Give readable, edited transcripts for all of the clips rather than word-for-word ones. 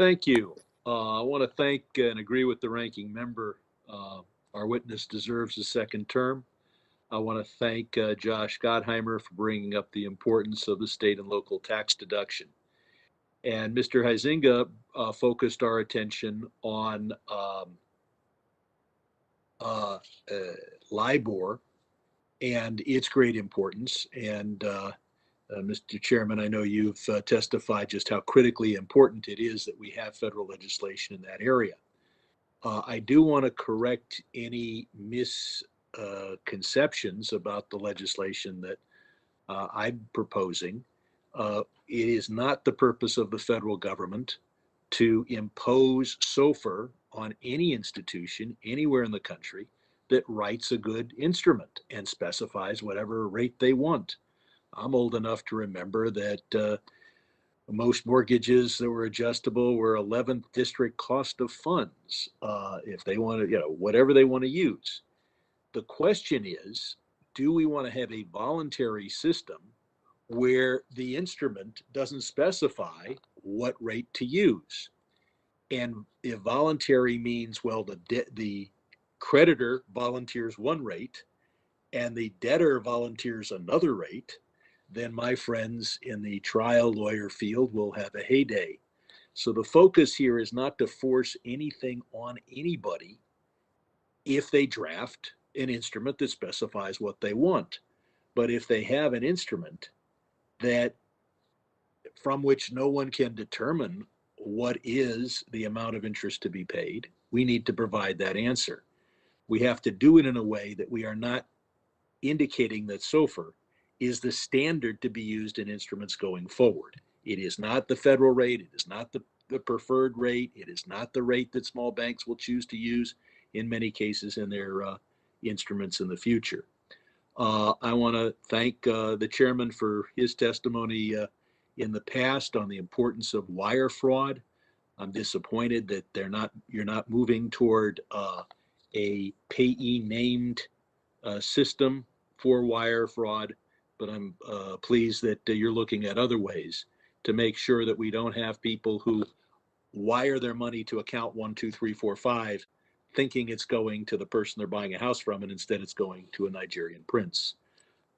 Thank you. I want to thank and agree with the ranking member. Our witness deserves a second term. I want to thank Josh Gottheimer for bringing up the importance of the state and local tax deduction. And Mr. Huizinga focused our attention on LIBOR and its great importance. And Mr. Chairman, I know you've testified just how critically important it is that we have federal legislation in that area. I do want to correct any misconceptions about the legislation that I'm proposing. It is not the purpose of the federal government to impose SOFR on any institution anywhere in the country that writes a good instrument and specifies whatever rate they want. I'm old enough to remember that most mortgages that were adjustable were 11th district cost of funds, if they want to, whatever they want to use. The question is, do we want to have a voluntary system where the instrument doesn't specify what rate to use? And if voluntary means, well, the creditor volunteers one rate and the debtor volunteers another rate, then my friends in the trial lawyer field will have a heyday. So the focus here is not to force anything on anybody if they draft an instrument that specifies what they want. But if they have an instrument that from which no one can determine what is the amount of interest to be paid, we need to provide that answer. We have to do it in a way that we are not indicating that SOFR is the standard to be used in instruments going forward. It is not the federal rate. It is not the preferred rate. It is not the rate that small banks will choose to use in many cases in their instruments in the future. I want to thank the chairman for his testimony in the past on the importance of wire fraud. I'm disappointed that you're not moving toward a payee named system for wire fraud, but I'm pleased that you're looking at other ways to make sure that we don't have people who wire their money to account 1, 2, 3, 4, 5, thinking it's going to the person they're buying a house from, and instead it's going to a Nigerian prince.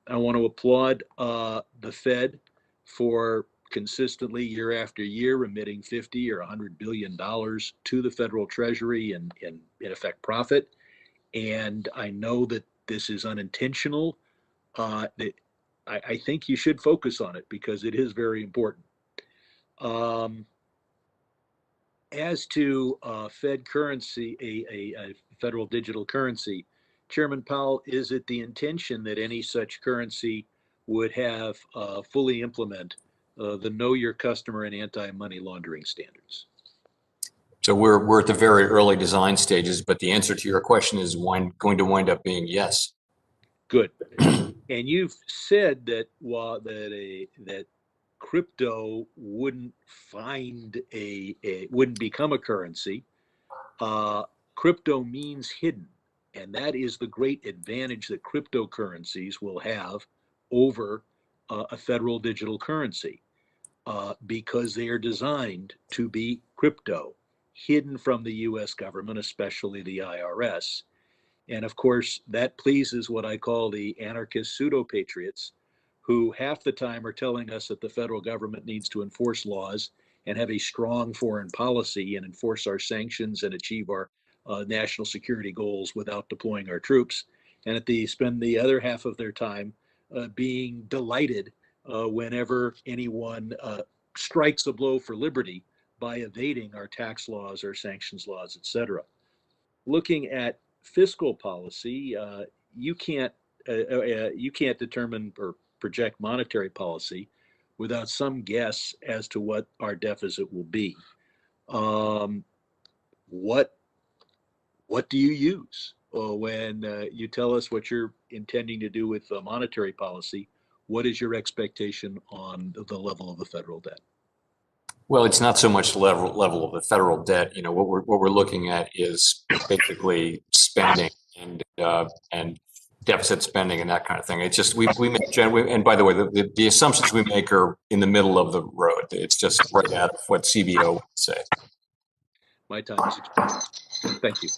I want to applaud the Fed for consistently year after year remitting 50 or $100 billion to the federal treasury in effect profit. And I know that this is unintentional. I think you should focus on it because it is very important. As to Fed currency, a federal digital currency, Chairman Powell, is it the intention that any such currency would have fully implement the Know Your Customer and anti-money laundering standards? So we're at the very early design stages, but the answer to your question is going to wind up being yes. Good. And you've said that that crypto wouldn't wouldn't become a currency. Crypto means hidden, and that is the great advantage that cryptocurrencies will have over a federal digital currency, because they are designed to be crypto, hidden from the U.S. government, especially the IRS. And of course, that pleases what I call the anarchist pseudo-patriots, who half the time are telling us that the federal government needs to enforce laws and have a strong foreign policy and enforce our sanctions and achieve our national security goals without deploying our troops. And they spend the other half of their time being delighted whenever anyone strikes a blow for liberty by evading our tax laws, our sanctions laws, et cetera. Looking at fiscal policy, you can't determine or project monetary policy without some guess as to what our deficit will be. What do you use when you tell us what you're intending to do with monetary policy? What is your expectation on the level of the federal debt? Well, it's not so much the level of the federal debt. What we're looking at is basically spending and deficit spending and that kind of thing. It's just we make, and by the way, the assumptions we make are in the middle of the road. It's just right out of what CBO would say. My time is expired. Thank you.